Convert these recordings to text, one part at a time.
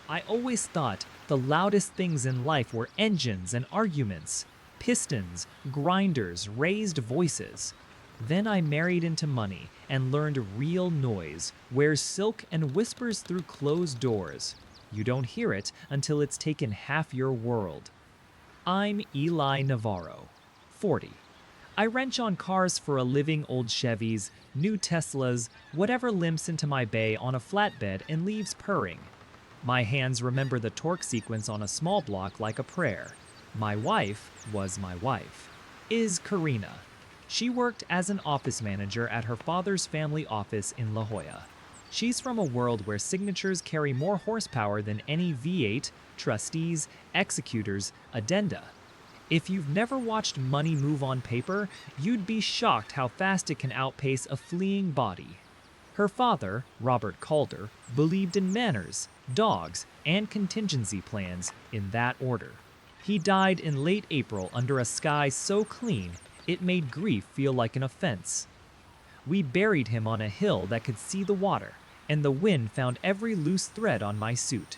I always thought the loudest things in life were engines and arguments, pistons, grinders, raised voices. Then I married into money and learned real noise wears silk and whispers through closed doors. You don't hear it until it's taken half your world. I'm Eli Navarro, 40. I wrench on cars for a living, old Chevys, new Teslas, whatever limps into my bay on a flatbed and leaves purring. My hands remember the torque sequence on a small block like a prayer. My wife was my wife. Is Karina. She worked as an office manager at her father's family office in La Jolla. She's from a world where signatures carry more horsepower than any V8, trustees, executors, addenda. If you've never watched money move on paper, you'd be shocked how fast it can outpace a fleeing body. Her father, Robert Calder, believed in manners, dogs, and contingency plans in that order. He died in late April under a sky so clean it made grief feel like an offense. We buried him on a hill that could see the water, and the wind found every loose thread on my suit.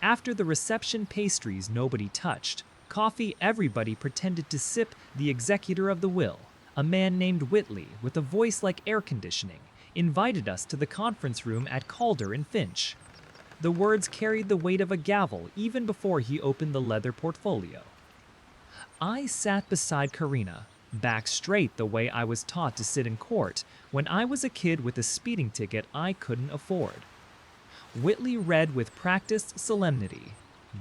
After the reception pastries nobody touched, coffee everybody pretended to sip, the executor of the will, a man named Whitley with a voice like air conditioning, invited us to the conference room at Calder and Finch. The words carried the weight of a gavel even before he opened the leather portfolio. I sat beside Karina, back straight the way I was taught to sit in court when I was a kid with a speeding ticket I couldn't afford. Whitley read with practiced solemnity,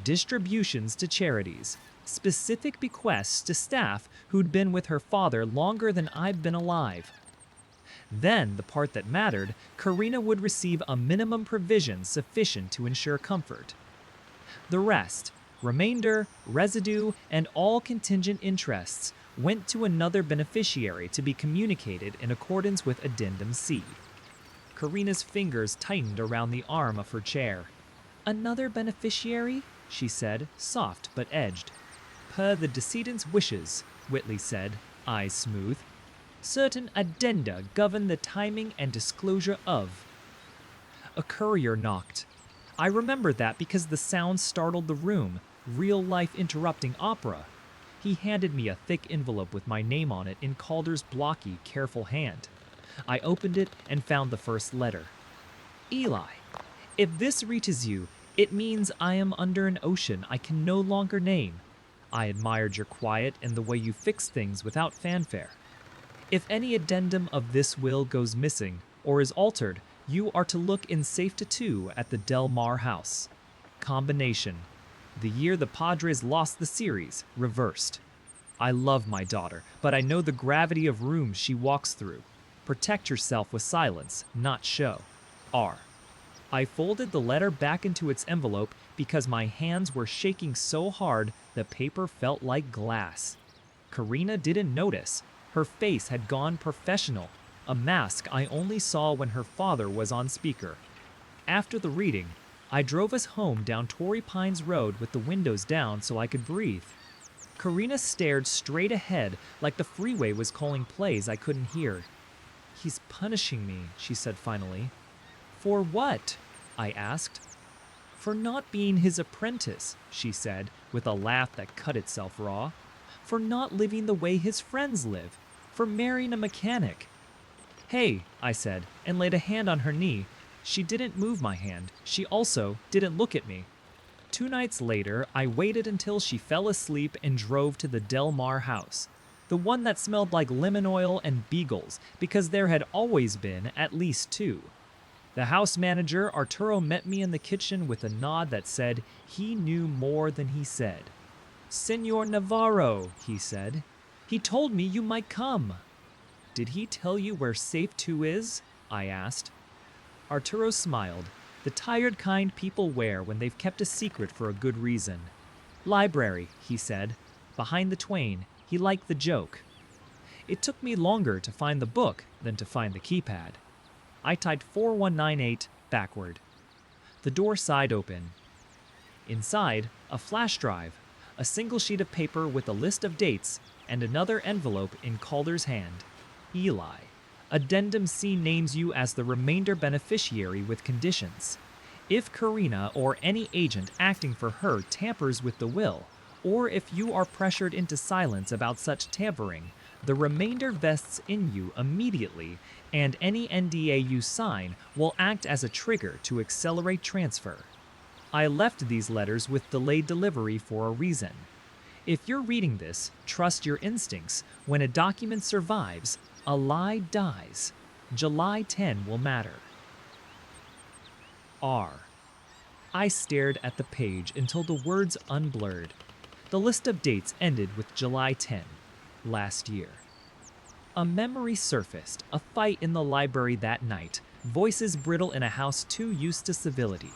distributions to charities, specific bequests to staff who'd been with her father longer than I've been alive. Then, the part that mattered, Karina would receive a minimum provision sufficient to ensure comfort. The rest, remainder, residue, and all contingent interests, went to another beneficiary to be communicated in accordance with Addendum C. Karina's fingers tightened around the arm of her chair. "Another beneficiary?" she said, soft but edged. "Per the decedent's wishes," Whitley said, eyes smooth. "Certain addenda govern the timing and disclosure of." A courier knocked. I remembered that because the sound startled the room, real-life interrupting opera. He handed me a thick envelope with my name on it in Calder's blocky, careful hand. I opened it and found the first letter. "Eli, if this reaches you, it means I am under an ocean I can no longer name. I admired your quiet and the way you fix things without fanfare. If any addendum of this will goes missing or is altered, you are to look in Safety 2 at the Del Mar house. Combination. The year the Padres lost the series, reversed. I love my daughter, but I know the gravity of rooms she walks through. Protect yourself with silence, not show. R." I folded the letter back into its envelope because my hands were shaking so hard the paper felt like glass. Karina didn't notice. Her face had gone professional, a mask I only saw when her father was on speaker. After the reading, I drove us home down Torrey Pines Road with the windows down so I could breathe. Karina stared straight ahead like the freeway was calling plays I couldn't hear. "He's punishing me," she said finally. "For what?" I asked. "For not being his apprentice," she said, with a laugh that cut itself raw. "For not living the way his friends live. For marrying a mechanic." "Hey," I said, and laid a hand on her knee. She didn't move my hand. She also didn't look at me. 2 nights later, I waited until she fell asleep and drove to the Del Mar house, the one that smelled like lemon oil and beagles, because there had always been at least 2. The house manager, Arturo, met me in the kitchen with a nod that said he knew more than he said. "Senor Navarro," he said. "He told me you might come." "Did he tell you where Safe 2 is?" I asked. Arturo smiled, the tired kind people wear when they've kept a secret for a good reason. "Library," he said. Behind the Twain, he liked the joke. It took me longer to find the book than to find the keypad. I typed 4198 backward. The door side open. Inside, a flash drive, a single sheet of paper with a list of dates, and another envelope in Calder's hand. "Eli. Addendum C names you as the remainder beneficiary with conditions. If Karina or any agent acting for her tampers with the will, or if you are pressured into silence about such tampering, the remainder vests in you immediately, and any NDA you sign will act as a trigger to accelerate transfer. I left these letters with delayed delivery for a reason. If you're reading this, trust your instincts. When a document survives, a lie dies. July 10 will matter. R. I stared at the page until the words unblurred. The list of dates ended with July 10, last year. A memory surfaced, a fight in the library that night, voices brittle in a house too used to civility.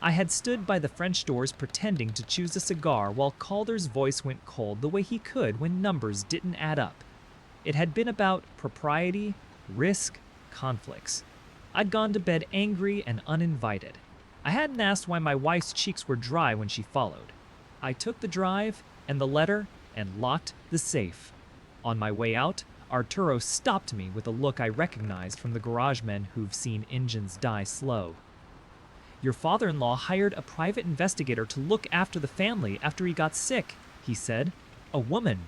I had stood by the French doors pretending to choose a cigar while Calder's voice went cold the way he could when numbers didn't add up. It had been about propriety, risk, conflicts. I'd gone to bed angry and uninvited. I hadn't asked why my wife's cheeks were dry when she followed. I took the drive and the letter and locked the safe. On my way out, Arturo stopped me with a look I recognized from the garage men who've seen engines die slow. Your father-in-law hired a private investigator to look after the family after he got sick, he said. A woman,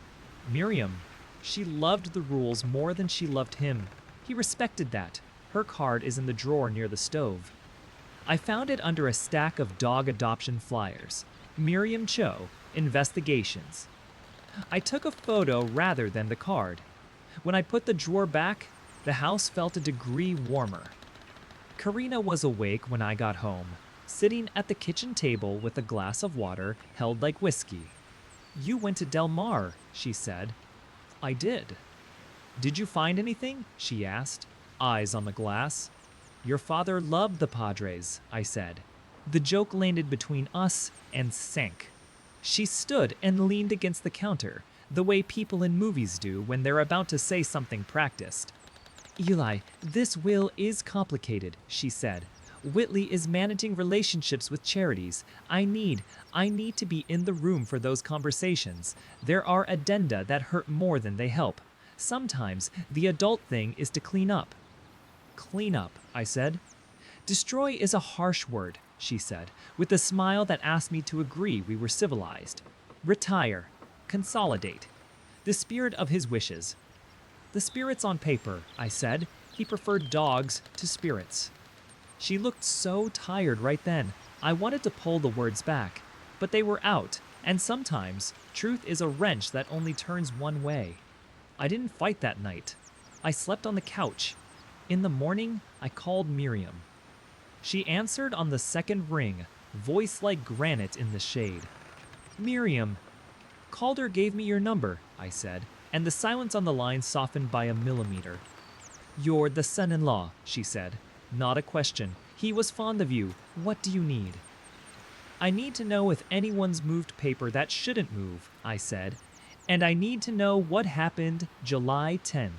Miriam. She loved the rules more than she loved him. He respected that. Her card is in the drawer near the stove. I found it under a stack of dog adoption flyers. Miriam Cho, Investigations. I took a photo rather than the card. When I put the drawer back, the house felt a degree warmer. Karina was awake when I got home, sitting at the kitchen table with a glass of water held like whiskey. You went to Del Mar, she said. I did. Did you find anything? She asked, eyes on the glass. Your father loved the Padres, I said. The joke landed between us and sank. She stood and leaned against the counter, the way people in movies do when they're about to say something practiced. Eli, this will is complicated, she said. Whitley is managing relationships with charities. I need to be in the room for those conversations. There are addenda that hurt more than they help. Sometimes the adult thing is to clean up. Clean up, I said. Destroy is a harsh word, she said, with a smile that asked me to agree we were civilized. Retire. Consolidate. The spirit of his wishes. The spirits on paper, I said. He preferred dogs to spirits. She looked so tired right then. I wanted to pull the words back, but they were out, and sometimes truth is a wrench that only turns one way. I didn't fight that night. I slept on the couch. In the morning, I called Miriam. She answered on the second ring, voice like granite in the shade. Miriam. Calder gave me your number, I said, and the silence on the line softened by a millimeter. You're the son-in-law, she said. Not a question. He was fond of you. What do you need? I need to know if anyone's moved paper that shouldn't move, I said, and I need to know what happened July 10th.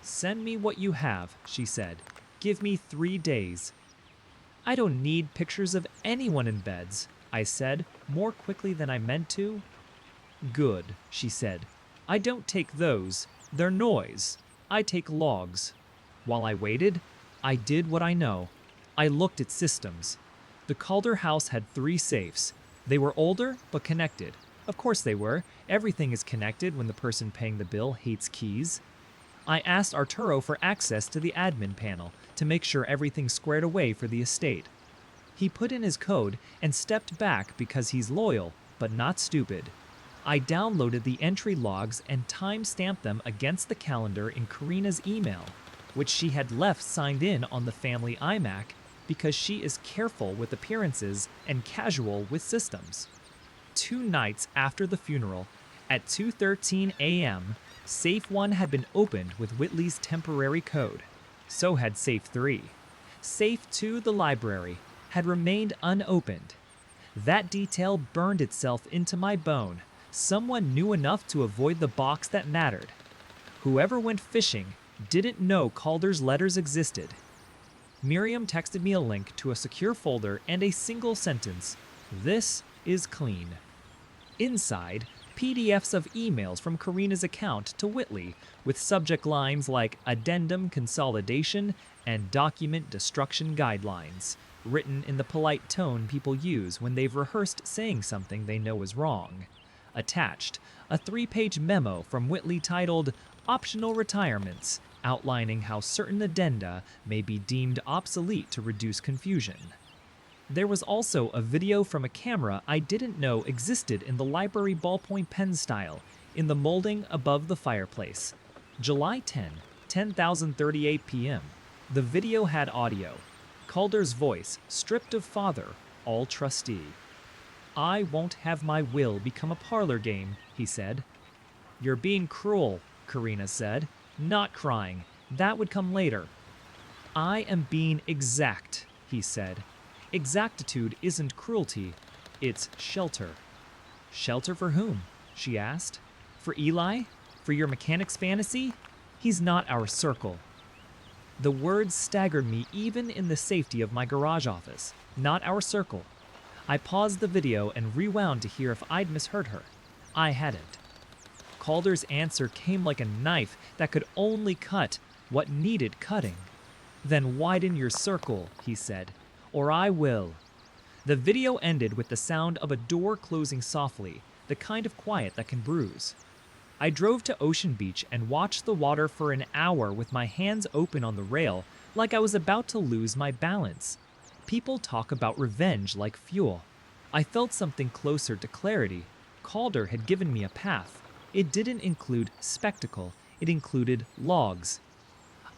Send me what you have, she said. Give me 3 days. I don't need pictures of anyone in beds, I said, more quickly than I meant to. Good, she said. I don't take those. They're noise. I take logs. While I waited, I did what I know. I looked at systems. The Calder house had 3 safes. They were older, but connected. Of course they were. Everything is connected when the person paying the bill hates keys. I asked Arturo for access to the admin panel to make sure everything's squared away for the estate. He put in his code and stepped back because he's loyal, but not stupid. I downloaded the entry logs and time-stamped them against the calendar in Karina's email, which she had left signed in on the family iMac because she is careful with appearances and casual with systems. 2 nights after the funeral, at 2:13 a.m., Safe 1 had been opened with Whitley's temporary code. So had Safe 3. Safe 2, the library, had remained unopened. That detail burned itself into my bone. Someone knew enough to avoid the box that mattered. Whoever went fishing didn't know Calder's letters existed. Miriam texted me a link to a secure folder and a single sentence, "This is clean." Inside, PDFs of emails from Karina's account to Whitley with subject lines like addendum consolidation and document destruction guidelines. written in the polite tone people use when they've rehearsed saying something they know is wrong. Attached, a 3-page memo from Whitley titled Optional Retirements, outlining how certain addenda may be deemed obsolete to reduce confusion. There was also a video from a camera I didn't know existed in the library ballpoint pen style, in the molding above the fireplace. July 10, 10:38 p.m. The video had audio. Calder's voice, stripped of father, all trustee. "I won't have my will become a parlor game," he said. "You're being cruel," Karina said. "Not crying. That would come later." "I am being exact," he said. "Exactitude isn't cruelty. It's shelter." "Shelter for whom?" she asked. "For Eli? For your mechanic's fantasy? He's not our circle." The words staggered me even in the safety of my garage office. Not our circle. I paused the video and rewound to hear if I'd misheard her. I hadn't. Calder's answer came like a knife that could only cut what needed cutting. "Then widen your circle," he said, "or I will." The video ended with the sound of a door closing softly, the kind of quiet that can bruise. I drove to Ocean Beach and watched the water for an hour with my hands open on the rail, like I was about to lose my balance. People talk about revenge like fuel. I felt something closer to clarity. Calder had given me a path. It didn't include spectacle, it included logs.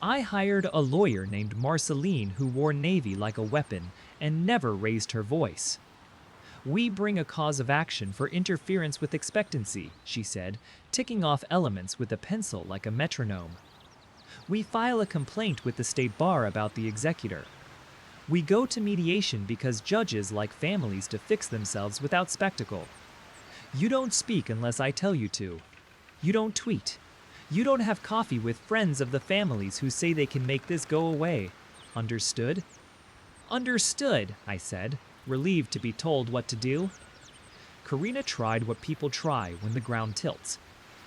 I hired a lawyer named Marceline who wore navy like a weapon and never raised her voice. "We bring a cause of action for interference with expectancy," she said, ticking off elements with a pencil like a metronome. "We file a complaint with the state bar about the executor. We go to mediation because judges like families to fix themselves without spectacle. You don't speak unless I tell you to. You don't tweet. You don't have coffee with friends of the families who say they can make this go away. Understood?" "Understood," I said, relieved to be told what to do. Karina tried what people try when the ground tilts.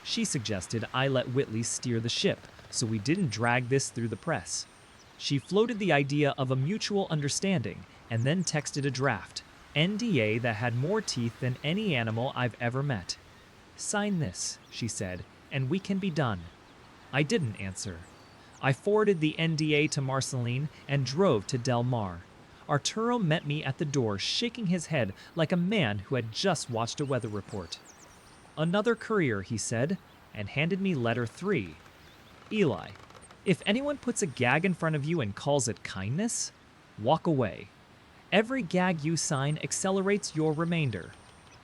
She suggested I let Whitley steer the ship so we didn't drag this through the press. She floated the idea of a mutual understanding and then texted a draft, NDA that had more teeth than any animal I've ever met. "Sign this," she said, "and we can be done." I didn't answer. I forwarded the NDA to Marceline and drove to Del Mar. Arturo met me at the door, shaking his head like a man who had just watched a weather report. "Another courier," he said, and handed me letter 3. "Eli, if anyone puts a gag in front of you and calls it kindness, walk away. Every gag you sign accelerates your remainder.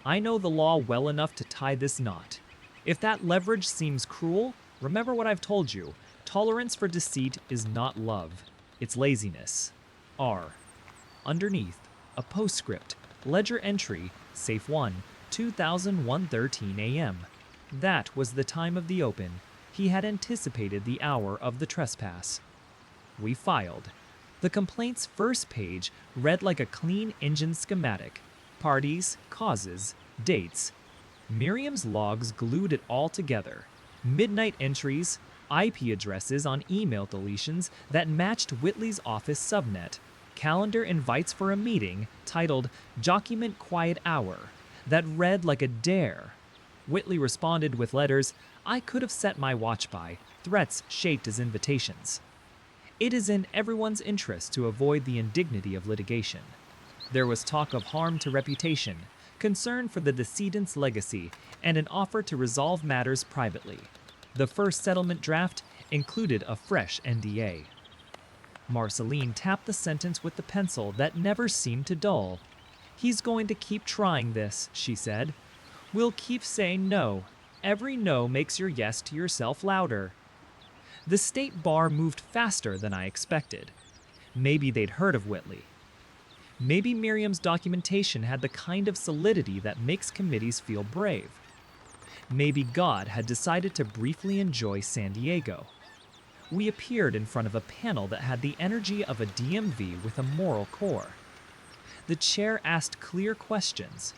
I know the law well enough to tie this knot. If that leverage seems cruel, remember what I've told you. Tolerance for deceit is not love. It's laziness. R." Underneath, a postscript, ledger entry, Safe 1, 2001:13 a.m. That was the time of the open. He had anticipated the hour of the trespass. We filed. The complaint's first page read like a clean engine schematic. Parties, causes, dates. Miriam's logs glued it all together. Midnight entries, IP addresses on email deletions that matched Whitley's office subnet. Calendar invites for a meeting titled Document Quiet Hour that read like a dare. Whitley responded with letters I could have set my watch by, threats shaped as invitations. It is in everyone's interest to avoid the indignity of litigation. There was talk of harm to reputation, concern for the decedent's legacy, and an offer to resolve matters privately. The first settlement draft included a fresh NDA. Marceline tapped the sentence with the pencil that never seemed to dull. "He's going to keep trying this," she said. "We'll keep saying no. Every no makes your yes to yourself louder." The state bar moved faster than I expected. Maybe they'd heard of Whitley. Maybe Miriam's documentation had the kind of solidity that makes committees feel brave. Maybe God had decided to briefly enjoy San Diego. We appeared in front of a panel that had the energy of a DMV with a moral core. The chair asked clear questions.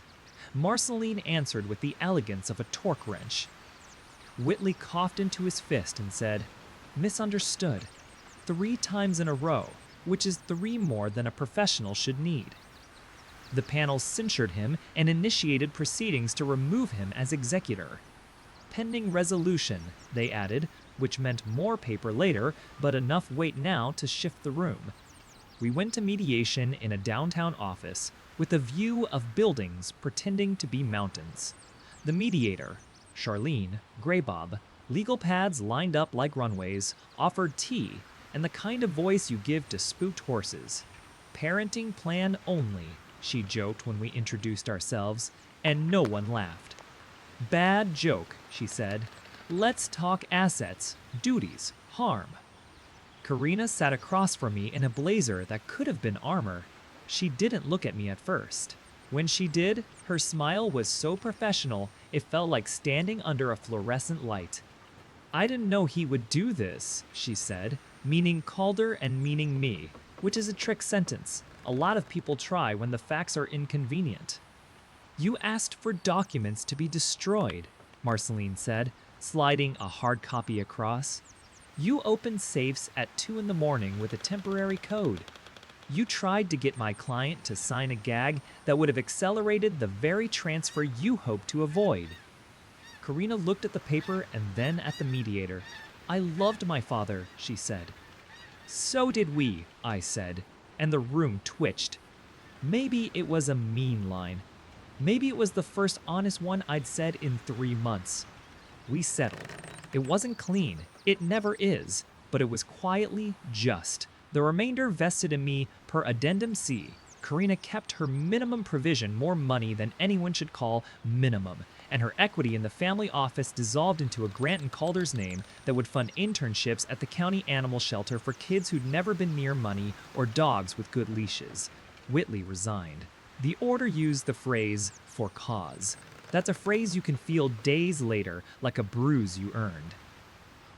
Marceline answered with the elegance of a torque wrench. Whitley coughed into his fist and said, "Misunderstood. 3 times in a row. which is 3 more than a professional should need. The panel censured him and initiated proceedings to remove him as executor. Pending resolution, they added, which meant more paper later, but enough weight now to shift the room. We went to mediation in a downtown office with a view of buildings pretending to be mountains. The mediator, Charlene, Graybob, legal pads lined up like runways, offered tea and the kind of voice you give to spooked horses. Parenting plan only, she joked when we introduced ourselves, and no one laughed. Bad joke, she said. Let's talk assets, duties, harm. Karina sat across from me in a blazer that could have been armor. She didn't look at me at first. When she did, her smile was so professional it felt like standing under a fluorescent light. I didn't know he would do this, she said, meaning Calder and meaning me, which is a trick sentence. A lot of people try when the facts are inconvenient. You asked for documents to be destroyed, Marceline said, sliding a hard copy across. You opened safes at 2 in the morning with a temporary code. You tried to get my client to sign a gag that would have accelerated the very transfer you hoped to avoid. Karina looked at the paper and then at the mediator. I loved my father, she said. So did we, I said, and the room twitched. Maybe it was a mean line. Maybe it was the first honest one I'd said in 3 months. We settled. It wasn't clean. It never is. But it was quietly just. The remainder vested in me per addendum C. Karina kept her minimum provision, more money than anyone should call minimum, and her equity in the family office dissolved into a grant in Calder's name that would fund internships at the county animal shelter for kids who'd never been near money or dogs with good leashes. Whitley resigned. The order used the phrase, for cause. That's a phrase you can feel days later, like a bruise you earned.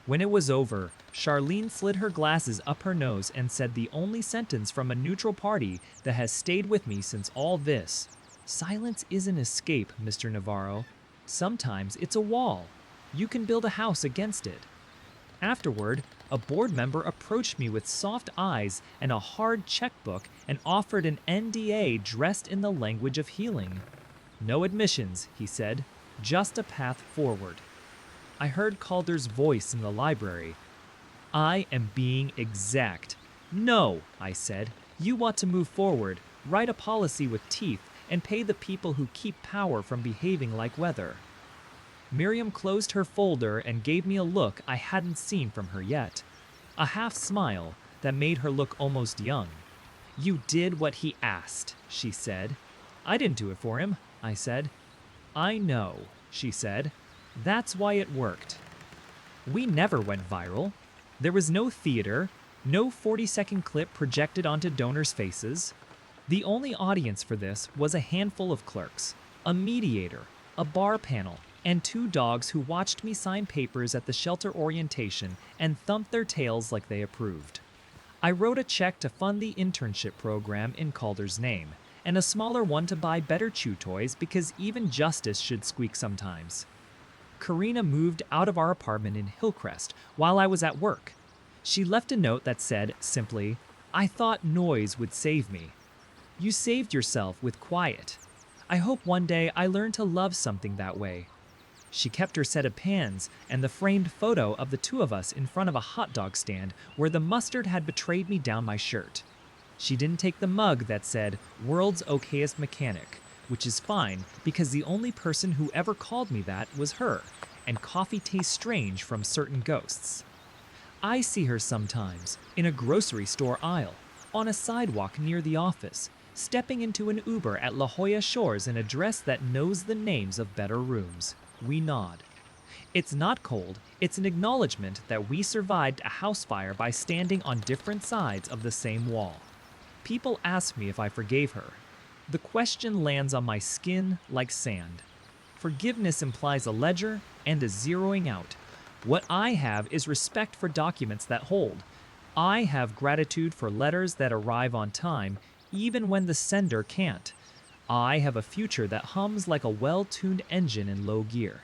When it was over, Charlene slid her glasses up her nose and said the only sentence from a neutral party that has stayed with me since all this. Silence is an escape, Mr. Navarro. Sometimes it's a wall. You can build a house against it. Afterward, a board member approached me with soft eyes and a hard checkbook and offered an NDA dressed in the language of healing. No admissions, he said, just a path forward. I heard Calder's voice in the library. I am being exact. No, I said. You want to move forward, write a policy with teeth, and pay the people who keep power from behaving like weather. Miriam closed her folder and gave me a look I hadn't seen from her yet. A half smile that made her look almost young. You did what he asked, she said. I didn't do it for him, I said. I know, she said. That's why it worked. We never went viral. There was no theater, no 40-second clip projected onto donors' faces. The only audience for this was a handful of clerks, a mediator, a bar panel, and 2 dogs who watched me sign papers at the shelter orientation and thumped their tails like they approved. I wrote a check to fund the internship program in Calder's name, and a smaller one to buy better chew toys because even justice should squeak sometimes. Karina moved out of our apartment in Hillcrest while I was at work. She left a note that said, simply, I thought noise would save me. You saved yourself with quiet. I hope one day I learn to love something that way. She kept her set of pans and the framed photo of the 2 of us in front of a hot dog stand where the mustard had betrayed me down my shirt. She didn't take the mug that said, World's Okayest Mechanic, which is fine because the only person who ever called me that was her, and coffee tastes strange from certain ghosts. I see her sometimes, in a grocery store aisle, on a sidewalk near the office, stepping into an Uber at La Jolla Shores in a dress that knows the names of better rooms. We nod. It's not cold, it's an acknowledgement that we survived a house fire by standing on different sides of the same wall. People ask me if I forgave her. The question lands on my skin like sand. Forgiveness implies a ledger and a zeroing out. What I have is respect for documents that hold. I have gratitude for letters that arrive on time, even when the sender can't. I have a future that hums like a well-tuned engine in low gear.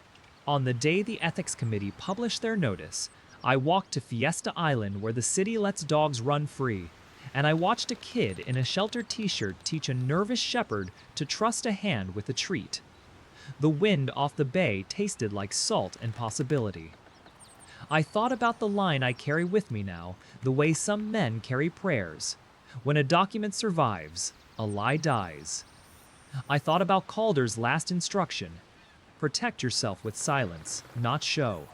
On the day the ethics committee published their notice, I walked to Fiesta Island where the city lets dogs run free, and I watched a kid in a shelter t-shirt teach a nervous shepherd to trust a hand with a treat. The wind off the bay tasted like salt and possibility. I thought about the line I carry with me now, the way some men carry prayers. When a document survives, a lie dies. I thought about Calder's last instruction: protect yourself with silence, not show.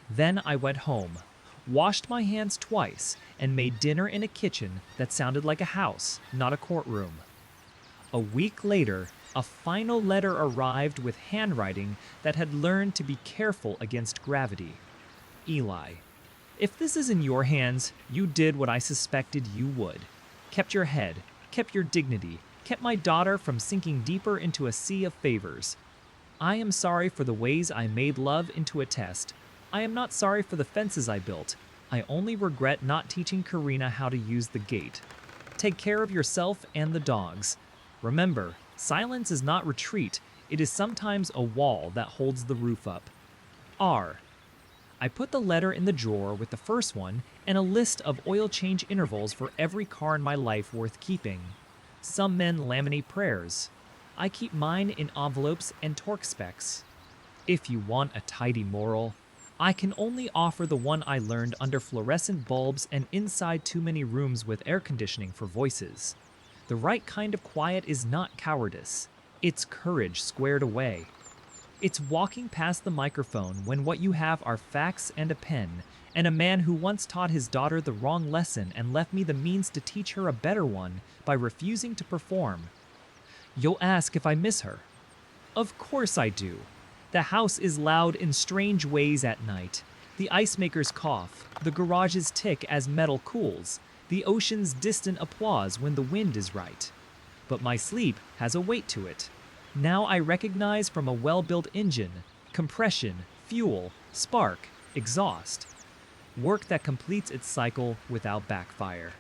Then I went home, washed my hands twice, and made dinner in a kitchen that sounded like a house, not a courtroom. A week later, a final letter arrived with handwriting that had learned to be careful against gravity. Eli, if this is in your hands, you did what I suspected you would. Kept your head, kept your dignity, kept my daughter from sinking deeper into a sea of favors. I am sorry for the ways I made love into a test. I am not sorry for the fences I built. I only regret not teaching Karina how to use the gate. Take care of yourself and the dogs. Remember, silence is not retreat. It is sometimes a wall that holds the roof up. R. I put the letter in the drawer with the first one and a list of oil change intervals for every car in my life worth keeping. Some men laminate prayers. I keep mine in envelopes and torque specs. If you want a tidy moral, I can only offer the one I learned under fluorescent bulbs and inside too many rooms with air conditioning for voices. The right kind of quiet is not cowardice. It's courage squared away. It's walking past the microphone when what you have are facts and a pen, and a man who once taught his daughter the wrong lesson and left me the means to teach her a better one by refusing to perform. You'll ask if I miss her. Of course I do. The house is loud in strange ways at night. The ice makers cough, the garages tick as metal cools, the ocean's distant applause when the wind is right. But my sleep has a weight to it. Now I recognize from a well-built engine, compression, fuel, spark, exhaust. Work that completes its cycle without backfire.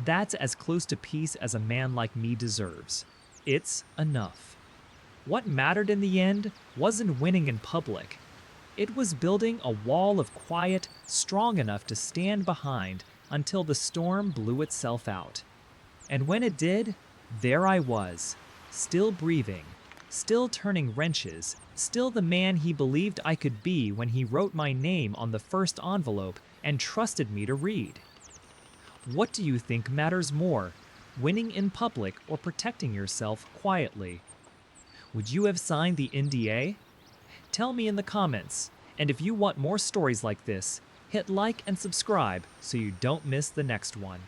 That's as close to peace as a man like me deserves. It's enough. What mattered in the end wasn't winning in public. It was building a wall of quiet strong enough to stand behind until the storm blew itself out. And when it did, there I was, still breathing, still turning wrenches, still the man he believed I could be when he wrote my name on the first envelope and trusted me to read. What do you think matters more, winning in public or protecting yourself quietly? Would you have signed the NDA? Tell me in the comments, and if you want more stories like this, hit like and subscribe so you don't miss the next one.